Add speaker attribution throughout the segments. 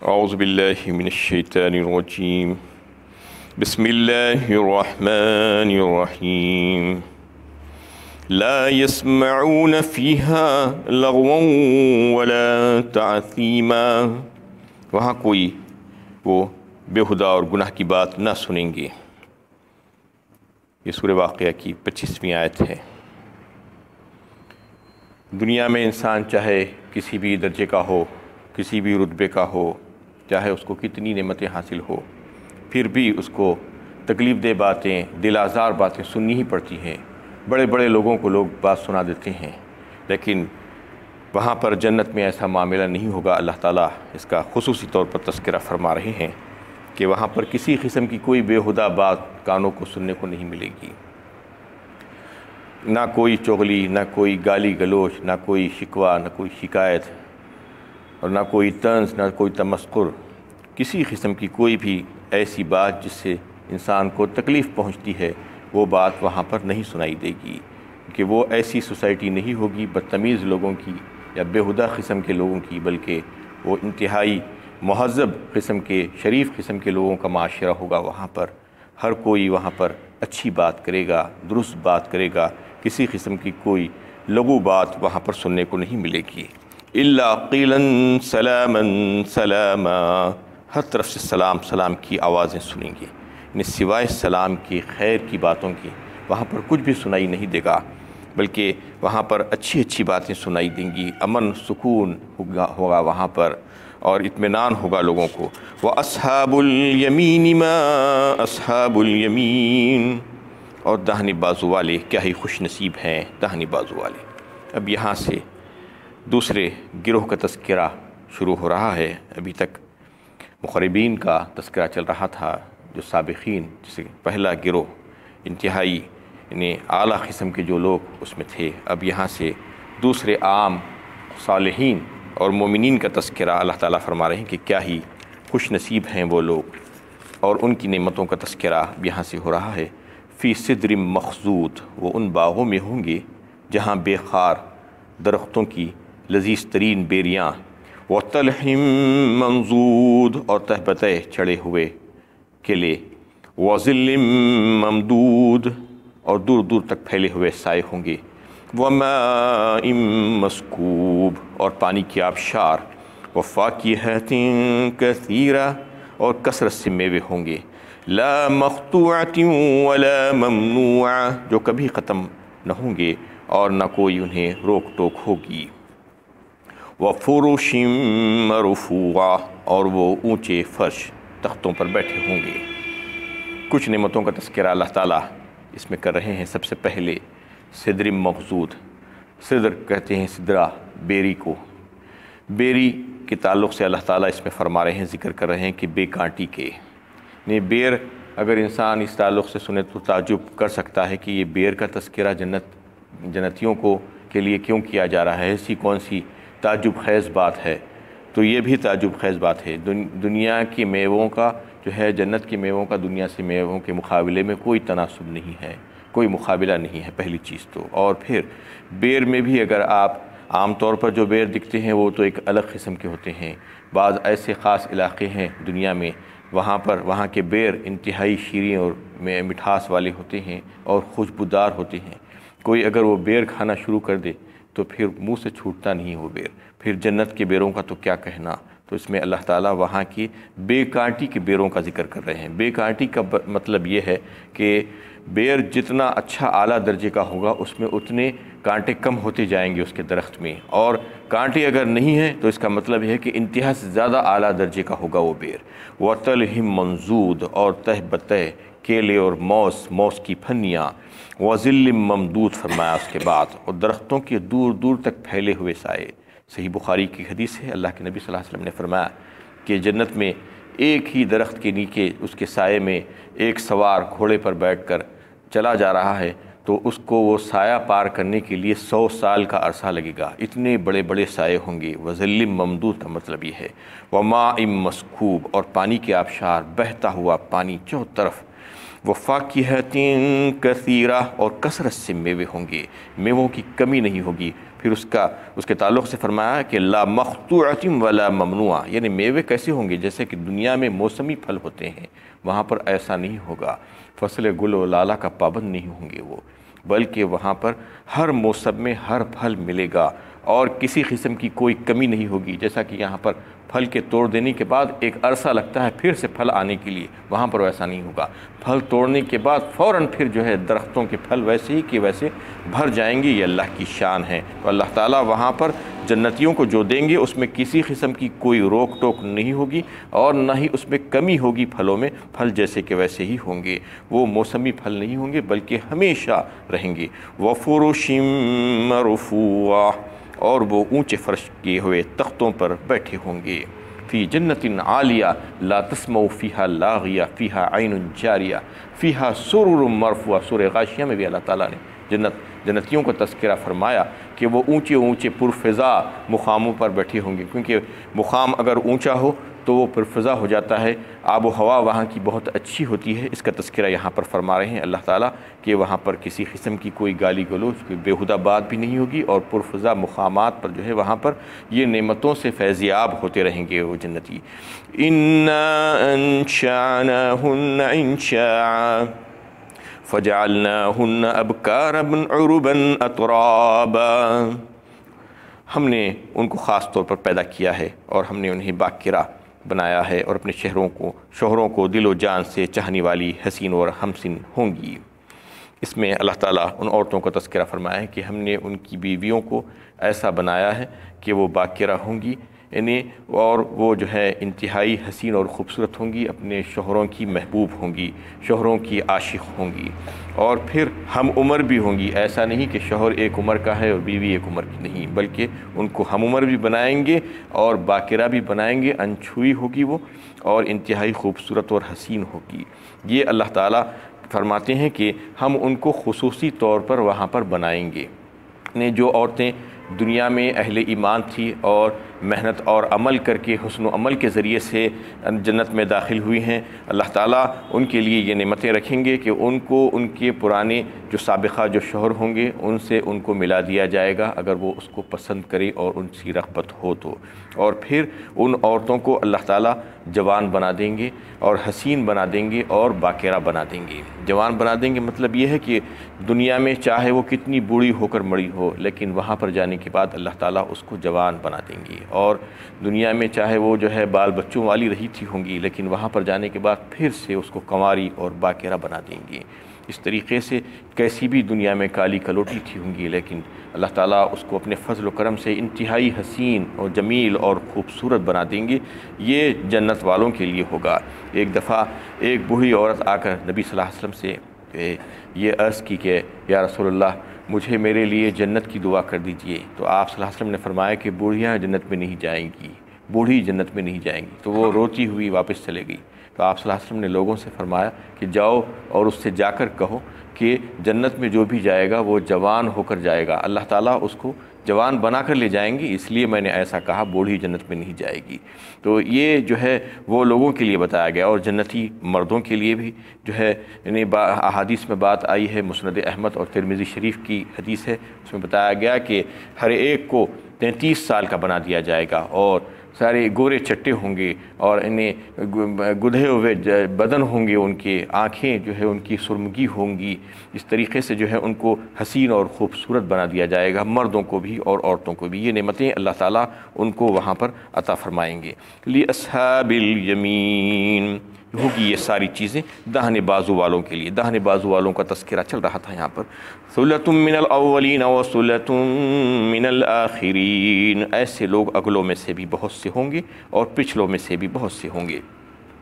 Speaker 1: اعوذ باللہ من الشیطان الرجیم بسم اللہ الرحمن الرحیم لا يسمعون فيها لغوا ولا تعثیما، وہاں کوئی وہ بےہدہ اور گناہ کی بات نہ سنیں گے۔ یہ سورہ واقعہ کی 25ویں آیت ہے۔ دنیا میں انسان چاہے کسی بھی درجے کا ہو، کسی بھی رتبے کا ہو، چاہے اس کو کتنی نعمتیں حاصل ہو، پھر بھی اس کو تکلیف دہ باتیں، دل آزار باتیں سننی ہی پڑتی ہیں۔ بڑے بڑے لوگوں کو لوگ بات سنا دیتے ہیں، لیکن وہاں پر جنت میں ایسا معاملہ نہیں ہوگا۔ اللہ تعالیٰ اس کا خصوصی طور پر تذکرہ فرما رہے ہیں کہ وہاں پر کسی قسم کی کوئی بےہدہ بات کانوں کو سننے کو نہیں ملے گی، نہ کوئی چغلی، نہ کوئی گالی گلوچ، نہ کوئی شکوہ، نہ کوئی شکایت، اور نہ کوئی طنز، نہ کوئی تمسخر۔ کسی قسم کی کوئی بھی ایسی بات جس سے انسان کو تکلیف پہنچتی ہے، وہ بات وہاں پر نہیں سنائی دے گی، کہ وہ ایسی سوسائٹی نہیں ہوگی بدتمیز لوگوں کی یا بےہدہ قسم کے لوگوں کی، بلکہ وہ انتہائی مہذب قسم کے، شریف قسم کے لوگوں کا معاشرہ ہوگا۔ وہاں پر ہر کوئی وہاں پر اچھی بات کرے گا، درست بات کرے گا، کسی قسم کی کوئی لغو بات وہاں پر سننے کو نہیں ملے گی۔ الا قیلا سلاما سلاما، ہر طرف سے سلام سلام کی آوازیں سنیں گے، یعنی سوائے سلام کی، خیر کی باتوں کی وہاں پر کچھ بھی سنائی نہیں دے گا، بلکہ وہاں پر اچھی اچھی باتیں سنائی دیں گی، امن سکون ہوگا وہاں پر، اور اطمینان ہوگا لوگوں کو۔ وَأَصْحَابُ الْيَمِينِ مَا أَصْحَابُ الْيَمِينِ، اور داہنی بازو والے کیا ہی خوش نصیب ہیں داہنی بازو والے۔ اب یہاں سے دوسرے گروہ کا تذکرہ شروع ہو رہا ہے۔ ابھی تک مقربین کا تذکرہ چل رہا تھا، جو سابقین، جسے پہلا گروہ انتہائی یعنی اعلیٰ قسم کے جو لوگ اس میں تھے۔ اب یہاں سے دوسرے عام صالحین اور مومنین کا تذکرہ اللہ تعالیٰ فرما رہے ہیں کہ کیا ہی خوش نصیب ہیں وہ لوگ، اور ان کی نعمتوں کا تذکرہ یہاں سے ہو رہا ہے۔ فی صدر مخضود، وہ ان باغوں میں ہوں گے جہاں بے خار درختوں کی لذیذ ترین بیریاں، وطلح منضود، اور تہ بتہ چڑھے ہوئے کیلے، وظل ممدود، اور دور دور تک پھیلے ہوئے سائے ہوں گے، وماء مسکوب، اور پانی کی آبشار، وفاکہۃ کثیرہ، اور کثرت سے میوے ہوں گے، لا مقطوعۃ ولا ممنوعہ، جو کبھی ختم نہ ہوں گے اور نہ کوئی انہیں روک ٹوک ہوگی، وفرش مرفوعہ، اور وہ اونچے فرش تختوں پر بیٹھے ہوں گے۔ کچھ نعمتوں کا تذکرہ اللہ تعالیٰ اس میں کر رہے ہیں۔ سب سے پہلے صدر مخضود، صدر کہتے ہیں سدرہ بیری کو، بیری کے تعلق سے اللہ تعالیٰ اس میں فرما رہے ہیں، ذکر کر رہے ہیں کہ بے کانٹی کے، یعنی بیر اگر انسان اس تعلق سے سنے تو تعجب کر سکتا ہے کہ یہ بیر کا تذکرہ جنتیوں کے لیے کیوں کیا جا رہا ہے، ایسی کون سی تعجب خیز بات ہے؟ تو یہ بھی تعجب خیز بات ہے۔ دنیا کی میووں کا جو ہے، جنت کی میووں کا دنیا سے میووں کے مقابلے میں کوئی تناسب نہیں ہے، کوئی مقابلہ نہیں ہے، پہلی چیز تو۔ اور پھر بیر میں بھی اگر آپ عام طور پر جو بیر دکھتے ہیں وہ تو ایک الگ قسم کے ہوتے ہیں، بعض ایسے خاص علاقے ہیں دنیا میں وہاں کے بیر انتہائی شیریں اور مٹھاس والے ہوتے ہیں اور خوشبودار ہوتے ہیں۔ کوئی اگر وہ بیر کھانا شروع کر دے تو پھر منہ سے چھوٹتا نہیں وہ بیر۔ پھر جنت کے بیروں کا تو کیا کہنا۔ تو اس میں اللہ تعالیٰ وہاں کی بے کانٹی کے بیروں کا ذکر کر رہے ہیں۔ بے کانٹی کا مطلب یہ ہے کہ بیر جتنا اچھا اعلیٰ درجے کا ہوگا اس میں اتنے کانٹے کم ہوتے جائیں گے اس کے درخت میں، اور کانٹے اگر نہیں ہیں تو اس کا مطلب یہ ہے کہ انتہا سے زیادہ اعلیٰ درجے کا ہوگا وہ بیر۔ وطلح منضود، اور تہ بتہ کیلے اور موس کی پھنیاں، وظل ممدود فرمایا اس کے بعد، اور درختوں کے دور دور تک پھیلے ہوئے سائے۔ صحیح بخاری کی حدیث ہے، اللہ کے نبی صلی اللہ علیہ وسلم نے فرمایا کہ جنت میں ایک ہی درخت کے نیچے اس کے سائے میں ایک سوار گھوڑے پر بیٹھ کر چلا جا رہا ہے تو اس کو وہ سایہ پار کرنے کے لیے 100 سال کا عرصہ لگے گا، اتنے بڑے بڑے سائے ہوں گے۔ وظل ممدود کا مطلب یہ ہے، وماء مسکوب، اور پانی کے آبشار، بہتا ہوا پانی چاروں طرف، وفاکہۃ کثیرہ، اور کثرت سے میوے ہوں گے، میووں کی کمی نہیں ہوگی۔ پھر اس کے تعلق سے فرمایا کہ لا مقطوعۃ ولا ممنوعہ، یعنی میوے کیسے ہوں گے؟ جیسے کہ دنیا میں موسمی پھل ہوتے ہیں، وہاں پر ایسا نہیں ہوگا، فصل گل و لالہ کا پابند نہیں ہوں گے وہ، بلکہ وہاں پر ہر موسم میں ہر پھل ملے گا اور کسی قسم کی کوئی کمی نہیں ہوگی۔ جیسا کہ یہاں پر پھل کے توڑ دینے کے بعد ایک عرصہ لگتا ہے پھر سے پھل آنے کے لیے، وہاں پر ایسا نہیں ہوگا۔ پھل توڑنے کے بعد فوراً پھر جو ہے درختوں کے پھل ویسے ہی کہ ویسے بھر جائیں گے، یہ اللہ کی شان ہے۔ تو اللہ تعالیٰ وہاں پر جنتیوں کو جو دیں گے اس میں کسی قسم کی کوئی روک ٹوک نہیں ہوگی اور نہ ہی اس میں کمی ہوگی پھلوں میں، پھل جیسے کہ ویسے ہی ہوں گے، وہ موسمی پھل نہیں ہوں گے بلکہ ہمیشہ رہیں گے۔ وَفُرُشٍ مَّرْفُوعَةٍ، اور وہ اونچے فرش کیے ہوئے تختوں پر بیٹھے ہوں گے۔ فی جنت عالیہ لا تسمع فیہا لاغیہ فیہا عین جاریہ فیہا سرر مرفوعہ۔ سورہ غاشیہ میں بھی اللہ تعالیٰ نے جنتیوں کو تذکرہ فرمایا کہ وہ اونچے اونچے پرفضا مقاموں پر بیٹھے ہوں گے، کیونکہ مقام اگر اونچا ہو تو وہ پرفضا ہو جاتا ہے، آب و ہوا وہاں کی بہت اچھی ہوتی ہے۔ اس کا تذکرہ یہاں پر فرما رہے ہیں اللہ تعالیٰ کہ وہاں پر کسی قسم کی کوئی گالی گلوچ، کوئی بیہودہ بات بھی نہیں ہوگی، اور پرفضا مقامات پر جو ہے وہاں پر یہ نعمتوں سے فیضیاب ہوتے رہیں گے وہ جنتی۔ اِنَّا أَنشَأْنَاهُنَّ إِنشَاءً فَجَعَلْنَاهُنَّ أَبْكَارًا عُرُبًا أَتْرَابًا، ہم نے ان کو خاص طور پر پیدا کیا ہے اور ہم نے انہیں باکرہ بنایا ہے، اور اپنے شوہروں کو دل و جان سے چاہنے والی حسین اور ہمسن ہوں گی۔ اس میں اللہ تعالیٰ ان عورتوں کا تذکرہ فرمایا ہے کہ ہم نے ان کی بیویوں کو ایسا بنایا ہے کہ وہ باکرہ ہوں گی، یعنی اور وہ جو ہے انتہائی حسین اور خوبصورت ہوں گی، اپنے شوہروں کی محبوب ہوں گی، شوہروں کی عاشق ہوں گی، اور پھر ہم عمر بھی ہوں گی۔ ایسا نہیں کہ شوہر ایک عمر کا ہے اور بیوی ایک عمر کی نہیں، بلکہ ان کو ہم عمر بھی بنائیں گے اور باکرہ بھی بنائیں گے، انچھوئی ہوگی وہ اور انتہائی خوبصورت اور حسین ہوگی۔ یہ اللہ تعالیٰ فرماتے ہیں کہ ہم ان کو خصوصی طور پر وہاں پر بنائیں گے۔ جو عورتیں دنیا میں اہل ایمان تھی اور محنت اور عمل کر کے حسن و عمل کے ذریعے سے جنت میں داخل ہوئی ہیں، اللہ تعالیٰ ان کے لیے یہ نعمتیں رکھیں گے کہ ان کو ان کے پرانے جو سابقہ جو شوہر ہوں گے ان سے ان کو ملا دیا جائے گا اگر وہ اس کو پسند کرے اور ان سے رغبت ہو تو، اور پھر ان عورتوں کو اللہ تعالیٰ جوان بنا دیں گے اور حسین بنا دیں گے اور باکرہ بنا دیں گے۔ جوان بنا دیں گے مطلب یہ ہے کہ دنیا میں چاہے وہ کتنی بوڑھی ہو کر مری ہو، لیکن وہاں پر جانے کے بعد اللہ تعالیٰ اس کو جوان بنا دیں گے، اور دنیا میں چاہے وہ جو ہے بال بچوں والی رہی تھی ہوں گی، لیکن وہاں پر جانے کے بعد پھر سے اس کو کنواری اور باکرہ بنا دیں گے۔ اس طریقے سے کیسی بھی دنیا میں کالی کلوٹی تھی ہوں گی، لیکن اللہ تعالیٰ اس کو اپنے فضل و کرم سے انتہائی حسین اور جمیل اور خوبصورت بنا دیں گے۔ یہ جنت والوں کے لیے ہوگا۔ ایک دفعہ ایک بوڑھی عورت آ کر نبی صلی اللہ علیہ وسلم سے یہ عرض کی کہ یا رسول اللہ مجھے میرے لیے جنت کی دعا کر دیجئے، تو آپ صلی اللہ علیہ وسلم نے فرمایا کہ بوڑھیاں جنت میں نہیں جائیں گی، بوڑھی جنت میں نہیں جائیں گی۔ تو وہ روتی ہوئی واپس چلے گئی۔ تو آپ صلی اللہ علیہ وسلم نے لوگوں سے فرمایا کہ جاؤ اور اس سے جا کر کہو کہ جنت میں جو بھی جائے گا وہ جوان ہو کر جائے گا، اللہ تعالیٰ اس کو جوان بنا کر لے جائیں گی، اس لیے میں نے ایسا کہا، بوڑھی جنت میں نہیں جائے گی۔ تو یہ جو ہے وہ لوگوں کے لیے بتایا گیا، اور جنتی مردوں کے لیے بھی جو ہے یعنی احادیث میں بات آئی ہے، مسند احمد اور ترمذی شریف کی حدیث ہے، اس میں بتایا گیا کہ ہر ایک کو 33 سال کا بنا دیا جائے گا، اور سارے گورے چٹے ہوں گے اور انہیں گدھے ہوئے بدن ہوں گے، ان کے آنکھیں جو ہے ان کی سرمگی ہوں گی۔ اس طریقے سے جو ہے ان کو حسین اور خوبصورت بنا دیا جائے گا، مردوں کو بھی اور عورتوں کو بھی۔ یہ نعمتیں اللہ تعالیٰ ان کو وہاں پر عطا فرمائیں گے۔ لِأَصْحَابِ الْيَمِينِ، ہوگی یہ ساری چیزیں داہنے بازو والوں کے لیے۔ داہنے بازو والوں کا تذکرہ چل رہا تھا یہاں پر۔ ثُلَّةٌ مِّنَ الْأَوَّلِينَ وَثُلَّةٌ مِّنَ الْآخِرِينَ، ایسے لوگ اگلوں میں سے بھی بہت سے ہوں گے اور پچھلوں میں سے بھی بہت سے ہوں گے۔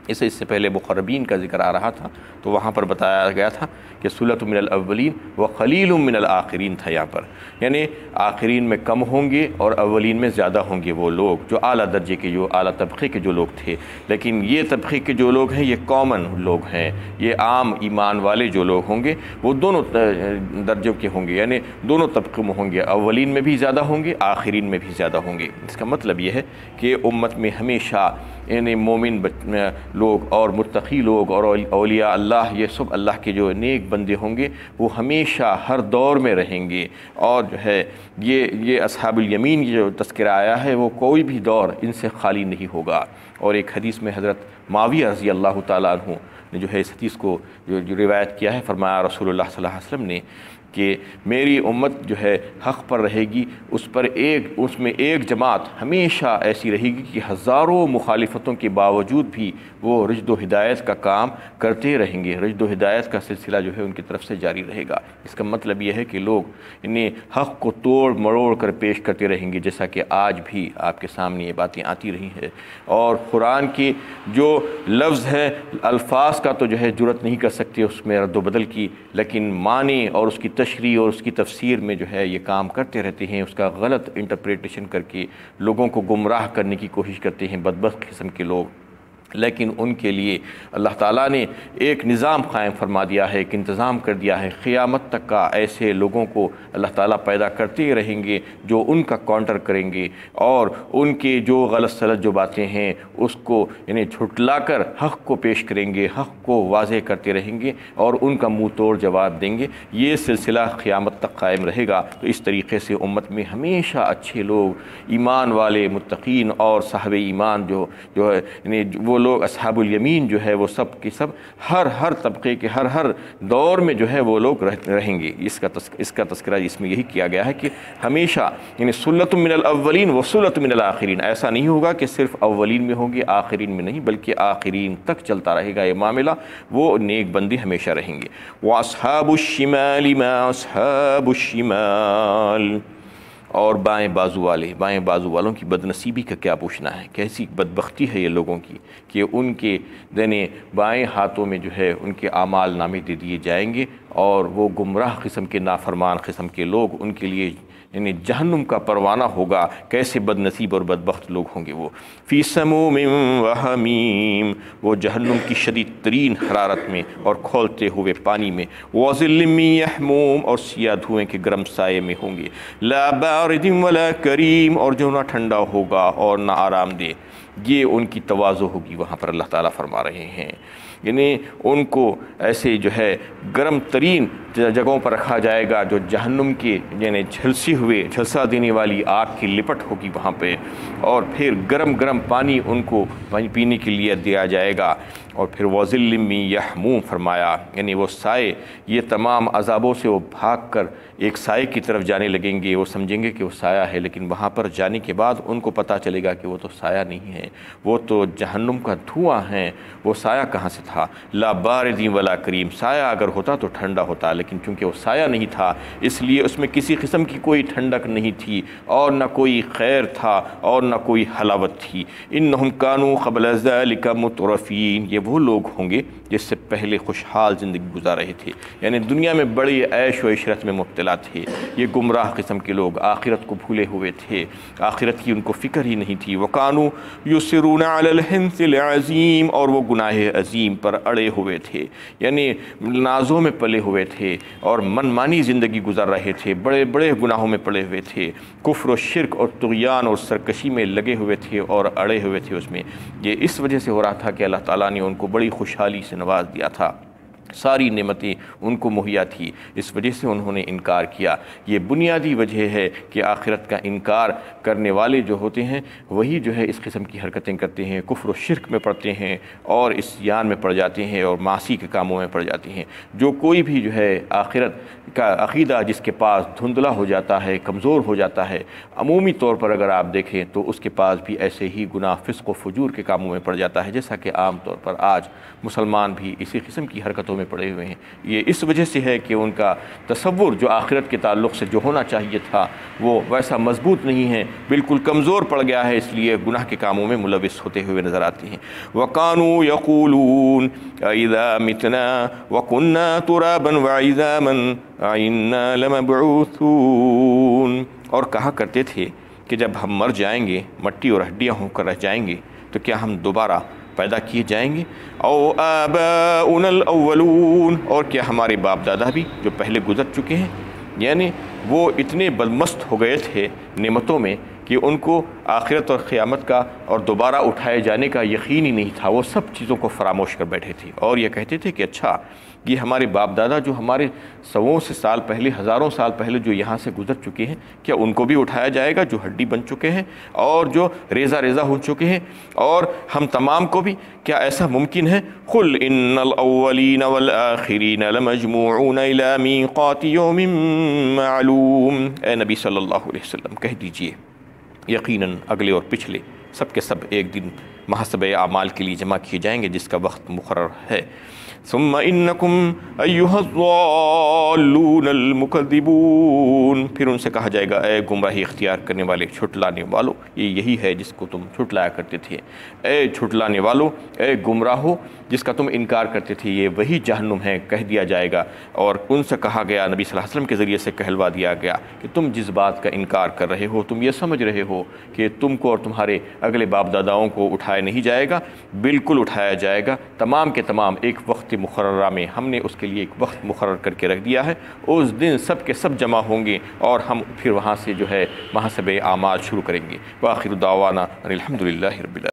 Speaker 1: اس سے پہلے مقربین کا ذکر آ رہا تھا تو وہاں پر بتایا گیا تھا کہ ثُلَّةٌ مِّنَ الْأَوَّلِينَ وَقَلِيلٌ مِّنَ الْآخِرِينَ تھا یہاں پر، یعنی آخرین میں کم ہوں گے اور اولین میں زیادہ ہوں گے وہ لوگ جو اعلیٰ درجے کے، جو اعلیٰ طبقے کے جو لوگ تھے۔ لیکن یہ طبقے کے جو لوگ ہیں یہ کامن لوگ ہیں، یہ عام ایمان والے جو لوگ ہوں گے وہ دونوں درجوں کے ہوں گے، یعنی دونوں طبقوں میں ہوں گے، اولین میں بھی زیادہ ہوں گے، آخرین میں بھی زیادہ ہوں گے۔ اس کا مطلب یہ ہے کہ امت میں ہمیشہ یعنی مومن لوگ اور متقی لوگ اور اولیاء اللہ، یہ سب اللہ کے جو نیک بندے ہوں گے وہ ہمیشہ ہر دور میں رہیں گے، اور جو ہے یہ اصحاب الیمین کی جو تذکرہ آیا ہے وہ کوئی بھی دور ان سے خالی نہیں ہوگا۔ اور ایک حدیث میں حضرت معاویہ رضی اللہ تعالیٰ عنہ نے جو ہے اس حدیث کو جو روایت کیا ہے، فرمایا رسول اللہ صلی اللہ علیہ وسلم نے کہ میری امت جو ہے حق پر رہے گی، اس میں ایک جماعت ہمیشہ ایسی رہے گی کہ ہزاروں مخالفتوں کے باوجود بھی وہ رشد و ہدایت کا کام کرتے رہیں گے، رشد و ہدایت کا سلسلہ جو ہے ان کی طرف سے جاری رہے گا۔ اس کا مطلب یہ ہے کہ لوگ انہیں حق کو توڑ مروڑ کر پیش کرتے رہیں گے، جیسا کہ آج بھی آپ کے سامنے یہ باتیں آتی رہی ہیں۔ اور قرآن کی جو لفظ ہے، الفاظ کا تو جو ہے جرت نہیں کر سکتے اس میں رد و بدل کی، لیکن معنی اور اس کی تشریح اور اس کی تفسیر میں جو ہے یہ کام کرتے رہتے ہیں، اس کا غلط انٹرپریٹیشن کر کے لوگوں کو گمراہ کرنے کی کوشش کرتے ہیں بدبخت قسم کے لوگ۔ لیکن ان کے لیے اللہ تعالیٰ نے ایک نظام قائم فرما دیا ہے، ایک انتظام کر دیا ہے، قیامت تک کا ایسے لوگوں کو اللہ تعالیٰ پیدا کرتے رہیں گے جو ان کا کاؤنٹر کریں گے، اور ان کے جو غلط سلط جو باتیں ہیں اس کو یعنی جھٹلا کر حق کو پیش کریں گے، حق کو واضح کرتے رہیں گے اور ان کا منہ توڑ جواب دیں گے۔ یہ سلسلہ قیامت تک قائم رہے گا۔ تو اس طریقے سے امت میں ہمیشہ اچھے لوگ، ایمان والے متقین اور صاحب ایمان جو ہے یعنی وہ لوگ اصحاب الیمین جو ہے وہ سب کے سب ہر طبقے کے ہر دور میں جو ہے وہ لوگ رہیں گے۔ اس کا تذکرہ اس میں یہی کیا گیا ہے کہ ہمیشہ یعنی سلۃ من الاولین و سلۃ من الآخرین، ایسا نہیں ہوگا کہ صرف اولین میں ہوں گے آخرین میں نہیں، بلکہ آخرین تک چلتا رہے گا یہ معاملہ، وہ نیک بندے ہمیشہ رہیں گے۔ وَأَصْحَابُ الشِّمَالِ مَا أَصْحَابُ الشِّمَالِ، اور بائیں بازو والوں کی بدنصیبی کا کیا پوچھنا ہے، کیسی بدبختی ہے یہ لوگوں کی کہ ان کے بائیں ہاتھوں میں جو ہے ان کے اعمال نامے دے دیے جائیں گے، اور وہ گمراہ قسم کے نافرمان قسم کے لوگ ان کے لیے یعنی جہنم کا پروانہ ہوگا۔ کیسے بد نصیب اور بدبخت لوگ ہوں گے وہ، فی سموم و حمیم، وہ جہنم کی شدید ترین حرارت میں اور کھولتے ہوئے پانی میں، وظل من یحموم، اور سیاہ دھوئیں کے گرم سائے میں ہوں گے، لا بارد ولا کریم، اور جو نہ ٹھنڈا ہوگا اور نہ آرام دہ۔ یہ ان کی تواضع ہوگی وہاں پر اللہ تعالیٰ فرما رہے ہیں، یعنی ان کو ایسے جو ہے گرم ترین جگہوں پر رکھا جائے گا جو جہنم کے یعنی جھلسا دینے والی آگ کی لپٹ ہوگی وہاں پہ، اور پھر گرم پانی ان کو پینے کے لیے دیا جائے گا، اور پھر وظل من یحموم فرمایا، یعنی وہ سائے، یہ تمام عذابوں سے وہ بھاگ کر ایک سائے کی طرف جانے لگیں گے، وہ سمجھیں گے کہ وہ سایہ ہے، لیکن وہاں پر جانے کے بعد ان کو پتہ چلے گا کہ وہ تو سایہ نہیں ہے، وہ تو جہنم کا دھواں ہے، وہ سایہ کہاں سے تھا؟ لا بارد ولا کریم، سایہ اگر ہوتا تو ٹھنڈا ہوتا، لیکن چونکہ وہ سایہ نہیں تھا اس لیے اس میں کسی قسم کی کوئی ٹھنڈک نہیں تھی، اور نہ کوئی خیر تھا اور نہ کوئی حلاوت تھی۔ انہم کانوا قبل ذلک مترفین، یہ وہ لوگ ہوں گے جس سے پہلے خوشحال زندگی گزار رہے تھے، یعنی دنیا میں بڑی عیش و عشرت میں مبتلا تھے۔ یہ گمراہ قسم کے لوگ آخرت کو بھولے ہوئے تھے، آخرت کی ان کو فکر ہی نہیں تھی۔ وَكَانُوا يُصِرُّونَ عَلَى الْحِنثِ الْعَظِيمِ، اور وہ گناہ عظیم پر اڑے ہوئے تھے، یعنی نازوں میں پلے ہوئے تھے اور منمانی زندگی گزار رہے تھے، بڑے بڑے گناہوں میں پڑے ہوئے تھے، کفر و شرک اور طغیان اور سرکشی میں لگے ہوئے تھے اور اڑے ہوئے تھے اس میں۔ یہ اس وجہ سے ہو رہا تھا کہ اللہ تعالیٰ نے ان کو بڑی خوشحالی سے نواز دیا تھا، ساری نعمتیں ان کو مہیا تھی، اس وجہ سے انہوں نے انکار کیا۔ یہ بنیادی وجہ ہے کہ آخرت کا انکار کرنے والے جو ہوتے ہیں وہی جو ہے اس قسم کی حرکتیں کرتے ہیں، کفر و شرک میں پڑتے ہیں اور عصیان میں پڑ جاتے ہیں اور معاصی کے کاموں میں پڑ جاتے ہیں۔ جو کوئی بھی جو ہے آخرت کا عقیدہ جس کے پاس دھندلا ہو جاتا ہے، کمزور ہو جاتا ہے، عمومی طور پر اگر آپ دیکھیں تو اس کے پاس بھی ایسے ہی گناہ، فسق و فجور کے کاموں میں پڑ جاتا ہے، جیسا کہ عام طور پر آج مسلمان بھی اسی قسم کی حرکتوں میں پڑے ہوئے ہیں۔ یہ اس وجہ سے ہے کہ ان کا تصور جو آخرت کے تعلق سے جو ہونا چاہیے تھا وہ ویسا مضبوط نہیں ہے، بالکل کمزور پڑ گیا ہے، اس لیے گناہ کے کاموں میں ملوث ہوتے ہوئے نظر آتے ہیں۔ وَقَانُوا يَقُولُونَ أَإِذَا مِتْنَا وَكُنَّا تُرَابًا وَعِظَامًا أَإِنَّا لَمَبْعُوثُونَ، اور کہا کرتے تھے کہ جب ہم مر جائیں گے، مٹی اور ہڈیاں ہو کر رہ جائیں گے، تو کیا ہم دوبارہ پیدا کیے جائیں گے؟ او آباؤنا الاولون، اور کیا ہمارے باپ دادا بھی جو پہلے گزر چکے ہیں؟ یعنی وہ اتنے بدمست ہو گئے تھے نعمتوں میں کہ ان کو آخرت اور قیامت کا اور دوبارہ اٹھائے جانے کا یقین ہی نہیں تھا، وہ سب چیزوں کو فراموش کر بیٹھے تھے، اور یہ کہتے تھے کہ اچھا یہ ہمارے باپ دادا جو ہمارے سووں سے سال پہلے، ہزاروں سال پہلے جو یہاں سے گزر چکے ہیں، کیا ان کو بھی اٹھایا جائے گا، جو ہڈی بن چکے ہیں اور جو ریزہ ریزہ ہو چکے ہیں، اور ہم تمام کو بھی، کیا ایسا ممکن ہے؟ قل ان الاولین والآخرین لمجموعون الی میقات یوم معلوم، اے نبی صلی اللہ علیہ وسلم کہہ دیجئے یقیناً اگلے اور پچھلے سب کے سب ایک دن محاسبہ اعمال کے لیے جمع کیے جائیں گے جس کا وقت مقرر ہے۔ ثم انکم ایھا الضالون المکذبون، پھر ان سے کہا جائے گا اے گمراہی اختیار کرنے والے، جھٹلانے والو، یہ یہی ہے جس کو تم جھٹلایا کرتے تھے، اے جھٹلانے والو، اے گمراہو جس کا تم انکار کرتے تھے، یہ وہی جہنم ہے، کہہ دیا جائے گا۔ اور ان سے کہا گیا، نبی صلی اللہ علیہ وسلم کے ذریعے سے کہلوا دیا گیا کہ تم جس بات کا انکار کر رہے ہو، تم یہ سمجھ رہے ہو کہ تم کو اور تمہارے اگلے باپ داداؤں کو اٹھایا نہیں جائے گا، بالکل اٹھایا جائے گا، تمام کے تمام ایک وقت مقررہ میں، ہم نے اس کے لیے ایک وقت مقرر کر کے رکھ دیا ہے، اس دن سب کے سب جمع ہوں گے اور ہم پھر وہاں سے جو ہے محاسبہ اعمال شروع کریں گے۔ وآخر دعوانا ان الحمد للہ رب العالمین۔